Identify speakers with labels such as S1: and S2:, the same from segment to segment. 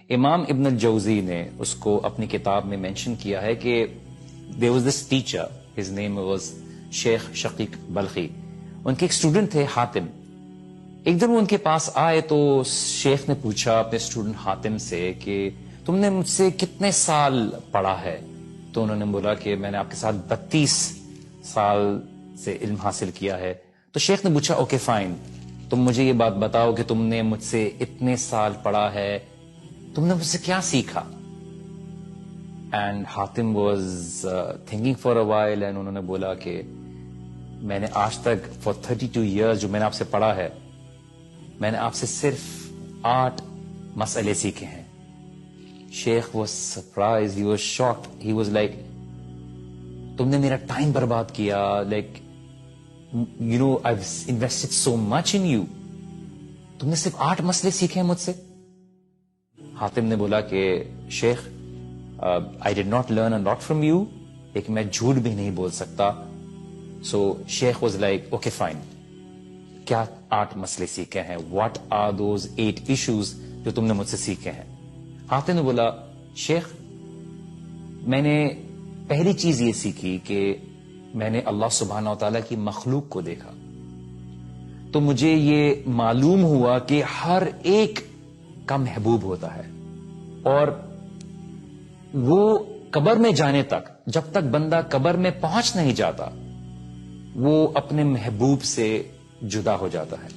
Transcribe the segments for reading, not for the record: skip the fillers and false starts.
S1: امام ابن الجوزی نے اس کو اپنی کتاب میں مینشن کیا ہے کہ there was this teacher, his name was شیخ شقیق بلخی. ان کے ایک اسٹوڈنٹ تھے حاتم. ایک دن وہ ان کے پاس آئے تو شیخ نے پوچھا اپنے اسٹوڈنٹ حاتم سے کہ تم نے مجھ سے کتنے سال پڑھا ہے؟ تو انہوں نے بولا کہ میں نے آپ کے ساتھ 32 سال سے علم حاصل کیا ہے. تو شیخ نے پوچھا اوکے فائن، تم مجھے یہ بات بتاؤ کہ تم نے مجھ سے اتنے سال پڑھا ہے، تم نے مجھ سے کیا سیکھا؟ And Hatim was thinking for a while and انہوں نے بولا کہ میں نے آج تک فار 32 ایئرز جو میں نے آپ سے پڑھا ہے، میں نے آپ سے صرف 8 مسئلے سیکھے ہیں. Sheikh was surprised, he was shocked, he was like تم نے میرا ٹائم برباد کیا، like you know I invested so much in you, تم نے صرف 8 مسئلے سیکھے ہیں مجھ سے. حاتم نے بولا کہ شیخ I did not learn a lot from you، لیکن میں جھوٹ بھی نہیں بول سکتا. سو شیخ واز لائک اوکے فائن، کیا 8 مسئلے سیکھے ہیں؟ واٹ آر دوز 8 ایشوز جو تم نے مجھ سے سیکھے ہیں؟ حاتم نے بولا شیخ میں نے پہلی چیز یہ سیکھی کہ میں نے اللہ سبحانہ و تعالیٰ کی مخلوق کو دیکھا تو مجھے یہ معلوم ہوا کہ ہر ایک کا محبوب ہوتا ہے، اور وہ قبر میں جانے تک، جب تک بندہ قبر میں پہنچ نہیں جاتا، وہ اپنے محبوب سے جدا ہو جاتا ہے.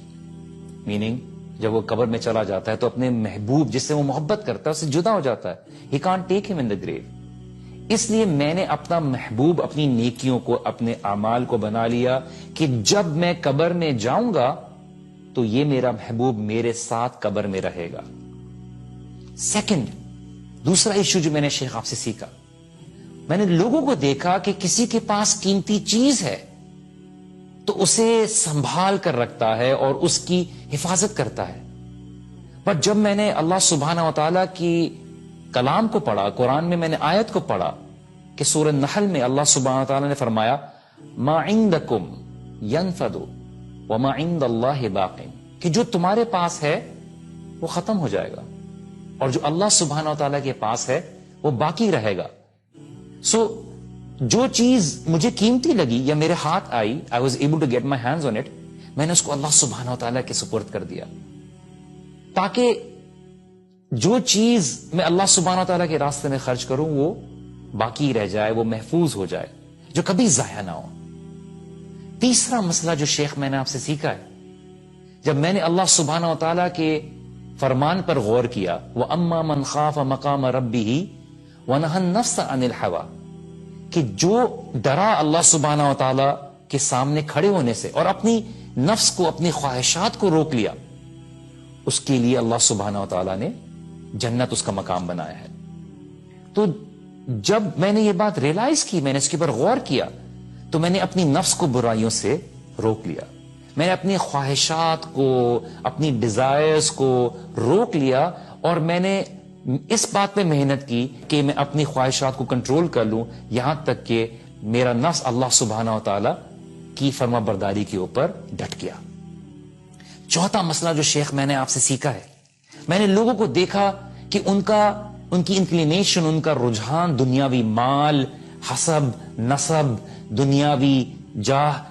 S1: میننگ جب وہ قبر میں چلا جاتا ہے تو اپنے محبوب جس سے وہ محبت کرتا ہے اس سے جدا ہو جاتا ہے. ہی کانٹ ٹیک ہم ان دا گریو. اس لیے میں نے اپنا محبوب، اپنی نیکیوں کو، اپنے اعمال کو بنا لیا کہ جب میں قبر میں جاؤں گا تو یہ میرا محبوب میرے ساتھ قبر میں رہے گا. سیکنڈ، دوسرا ایشو جو میں نے شیخ آپ سے سیکھا، میں نے لوگوں کو دیکھا کہ کسی کے پاس قیمتی چیز ہے تو اسے سنبھال کر رکھتا ہے اور اس کی حفاظت کرتا ہے. پر جب میں نے اللہ سبحانہ و تعالیٰ کی کلام کو پڑھا، قرآن میں میں نے آیت کو پڑھا کہ سورہ نحل میں اللہ سبحانہ و تعالیٰ نے فرمایا ما عندکم ینفد وما عند اللہ باق، کہ جو تمہارے پاس ہے وہ ختم ہو جائے گا اور جو اللہ سبحانہ و تعالیٰ کے پاس ہے وہ باقی رہے گا. سو جو چیز مجھے قیمتی لگی یا میرے ہاتھ آئی، I was able to get my hands on it، میں نے اس کو اللہ سبحانہ و تعالیٰ کے سپرد کر دیا تاکہ جو چیز میں اللہ سبحانہ و تعالیٰ کے راستے میں خرچ کروں وہ باقی رہ جائے، وہ محفوظ ہو جائے، جو کبھی ضائع نہ ہو. تیسرا مسئلہ جو شیخ میں نے آپ سے سیکھا ہے، جب میں نے اللہ سبحانہ و تعالیٰ کے فرمان پر غور کیا، وَأَمَّا مَنْ خَافَ مَقَامَ رَبِّهِ وَنَهَى النَّفْسَ عَنِ الْهَوَىٰ، کہ جو ڈرا اللہ سبحانہ و تعالیٰ کے سامنے کھڑے ہونے سے اور اپنی نفس کو، اپنی خواہشات کو روک لیا، اس کے لیے اللہ سبحانہ و تعالیٰ نے جنت اس کا مقام بنایا ہے. تو جب میں نے یہ بات ریئلائز کی، میں نے اس کے اوپر غور کیا، تو میں نے اپنی نفس کو برائیوں سے روک لیا، میں نے اپنی خواہشات کو، اپنی ڈیزائرز کو روک لیا، اور میں نے اس بات پہ محنت کی کہ میں اپنی خواہشات کو کنٹرول کر لوں، یہاں تک کہ میرا نفس اللہ سبحانہ و تعالی کی فرما برداری کے اوپر ڈٹ گیا. چوتھا مسئلہ جو شیخ میں نے آپ سے سیکھا ہے، میں نے لوگوں کو دیکھا کہ ان کی انکلینیشن، ان کا رجحان دنیاوی مال، حسب، نسب، دنیاوی جاہ،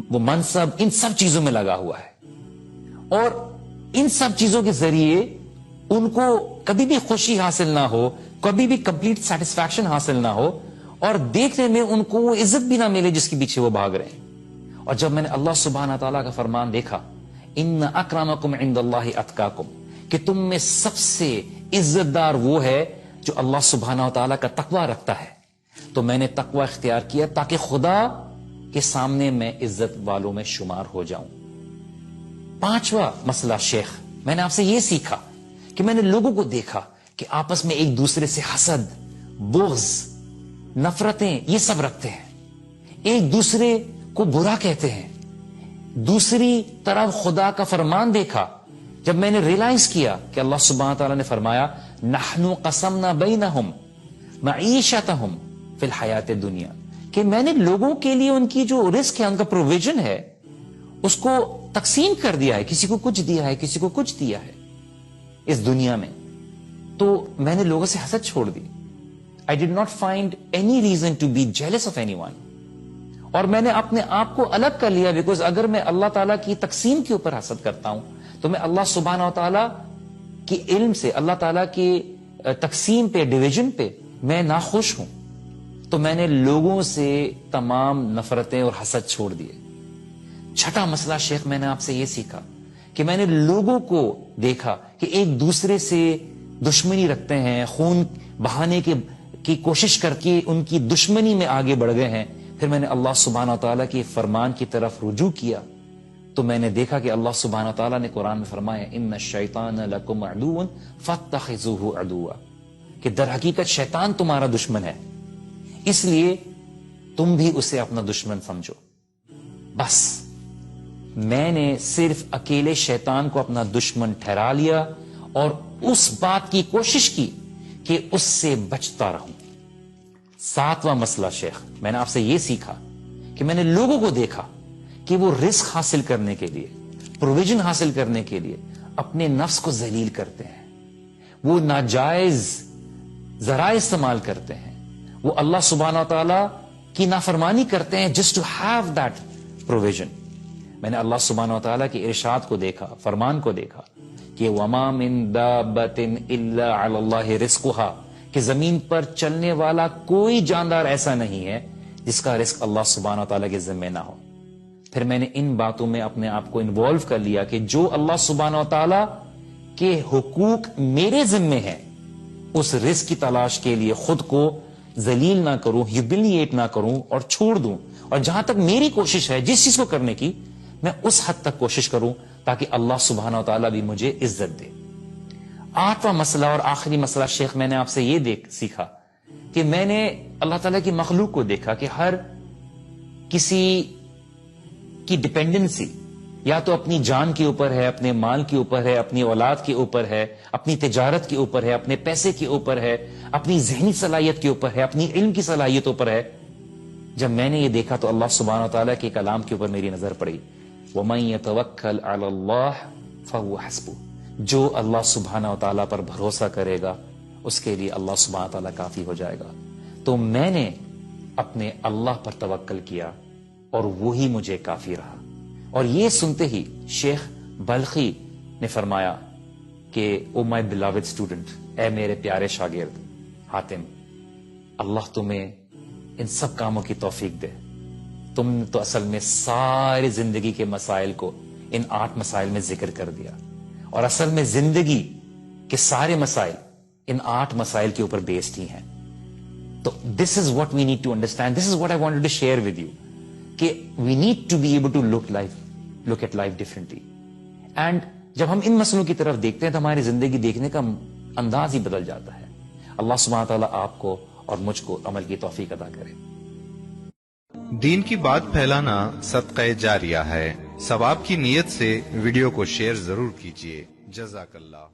S1: وہ منصب، ان سب چیزوں میں لگا ہوا ہے، اور ان سب چیزوں کے ذریعے ان کو کبھی بھی خوشی حاصل نہ ہو، کبھی بھی کمپلیٹ سیٹسفیکشن حاصل نہ ہو، اور دیکھنے میں ان کو وہ عزت بھی نہ ملے جس کے پیچھے وہ بھاگ رہے ہیں. اور جب میں نے اللہ سبحانہ تعالیٰ کا فرمان دیکھا، ان اکرمکم عند اللہ اتقاکم، کہ تم میں سب سے عزت دار وہ ہے جو اللہ سبحانہ تعالیٰ کا تقوی رکھتا ہے، تو میں نے تقوی اختیار کیا تاکہ خدا کے سامنے میں عزت والوں میں شمار ہو جاؤں. پانچواں مسئلہ شیخ، میں نے آپ سے یہ سیکھا کہ میں نے لوگوں کو دیکھا کہ آپس میں ایک دوسرے سے حسد، بغض، نفرتیں، یہ سب رکھتے ہیں، ایک دوسرے کو برا کہتے ہیں. دوسری طرف خدا کا فرمان دیکھا، جب میں نے ریلائز کیا کہ اللہ سبحانہ تعالیٰ نے فرمایا نحن قسمنا بینہم معیشتہم فی الحیات الدنیا، کہ میں نے لوگوں کے لیے ان کی جو رزق ہے، ان کا پروویژن ہے، اس کو تقسیم کر دیا ہے، کسی کو کچھ دیا ہے، کسی کو کچھ دیا ہے اس دنیا میں. تو میں نے لوگوں سے حسد چھوڑ دی. I did not find any reason to be jealous of anyone. اور میں نے اپنے آپ کو الگ کر لیا, بیکاز اگر میں اللہ تعالیٰ کی تقسیم کے اوپر حسد کرتا ہوں تو میں اللہ سبحانہ و تعالیٰ کے علم سے, اللہ تعالیٰ کی تقسیم پہ, ڈویژن پہ میں ناخوش ہوں. تو میں نے لوگوں سے تمام نفرتیں اور حسد چھوڑ دیے. چھٹا مسئلہ شیخ, میں نے آپ سے یہ سیکھا کہ میں نے لوگوں کو دیکھا کہ ایک دوسرے سے دشمنی رکھتے ہیں, خون بہانے کی کوشش کر کے ان کی دشمنی میں آگے بڑھ گئے ہیں. پھر میں نے اللہ سبحانہ و تعالیٰ کے فرمان کی طرف رجوع کیا تو میں نے دیکھا کہ اللہ سبحانہ و تعالیٰ نے قرآن میں فرمایا ان الشیطان لکم عدو فاتخذوہ عدوا, کہ در حقیقت شیطان تمہارا دشمن ہے, اس لیے تم بھی اسے اپنا دشمن سمجھو. بس میں نے صرف اکیلے شیطان کو اپنا دشمن ٹھہرا لیا اور اس بات کی کوشش کی کہ اس سے بچتا رہوں. ساتواں مسئلہ شیخ, میں نے آپ سے یہ سیکھا کہ میں نے لوگوں کو دیکھا کہ وہ رزق حاصل کرنے کے لیے, پروویژن حاصل کرنے کے لیے اپنے نفس کو ذلیل کرتے ہیں, وہ ناجائز ذرائع استعمال کرتے ہیں, وہ اللہ سبحانہ و تعالیٰ کی نافرمانی کرتے ہیں just to have that provision. میں نے اللہ سبحانہ و تعالیٰ کے ارشاد کو دیکھا, فرمان کو دیکھا کہ وما من دابۃ الا علی اللہ رزقھا, کہ زمین پر چلنے والا کوئی جاندار ایسا نہیں ہے جس کا رزق اللہ سبحانہ و تعالیٰ کے ذمہ نہ ہو. پھر میں نے ان باتوں میں اپنے آپ کو انوالو کر لیا کہ جو اللہ سبحانہ و تعالیٰ کے حقوق میرے ذمے ہیں, اس رزق کی تلاش کے لیے خود کو ذلیل نہ کروں, ہیوملیٹ نہ کروں اور چھوڑ دوں, اور جہاں تک میری کوشش ہے جس چیز کو کرنے کی, میں اس حد تک کوشش کروں تاکہ اللہ سبحانہ و تعالیٰ بھی مجھے عزت دے. آٹھواں مسئلہ اور آخری مسئلہ شیخ, میں نے آپ سے یہ سیکھا کہ میں نے اللہ تعالیٰ کی مخلوق کو دیکھا کہ ہر کسی کی ڈپینڈنسی یا تو اپنی جان کے اوپر ہے, اپنے مال کے اوپر ہے, اپنی اولاد کے اوپر ہے, اپنی تجارت کے اوپر ہے, اپنے پیسے کے اوپر ہے, اپنی ذہنی صلاحیت کے اوپر ہے, اپنی علم کی صلاحیتوں پر ہے. جب میں نے یہ دیکھا تو اللہ سبحانہ و تعالیٰ کے کلام کے اوپر میری نظر پڑی, وَمَن يَتَوَكَّلْ عَلَى اللَّهِ فَهُوَ حَسْبُهُ, جو اللہ سبحانہ و تعالیٰ پر بھروسہ کرے گا اس کے لیے اللہ سبحانہ و تعالیٰ کافی ہو جائے گا. تو میں نے اپنے اللہ پر توکل کیا اور وہی مجھے کافی رہا. اور یہ سنتے ہی شیخ بلخی نے فرمایا کہ او مائی بلاوڈ اسٹوڈنٹ, اے میرے پیارے شاگرد حاتم, اللہ تمہیں ان سب کاموں کی توفیق دے. تم نے تو اصل میں ساری زندگی کے مسائل کو ان 8 مسائل میں ذکر کر دیا, اور اصل میں زندگی کے سارے مسائل ان 8 مسائل کے اوپر بیسڈ ہی ہیں. تو this is what we need to understand, this is what I wanted to share with you, کہ we need to be able to look at life differently. And جب ہم ان مسئلوں کی طرف دیکھتے ہیں تو ہماری زندگی دیکھنے کا انداز ہی بدل جاتا ہے. اللہ سبحانہ تعالیٰ آپ کو اور مجھ کو عمل کی توفیق عطا کرے.
S2: دین کی بات پھیلانا صدقہ جاریہ ہے. ثواب کی نیت سے ویڈیو کو شیئر ضرور کیجیے. جزاک اللہ.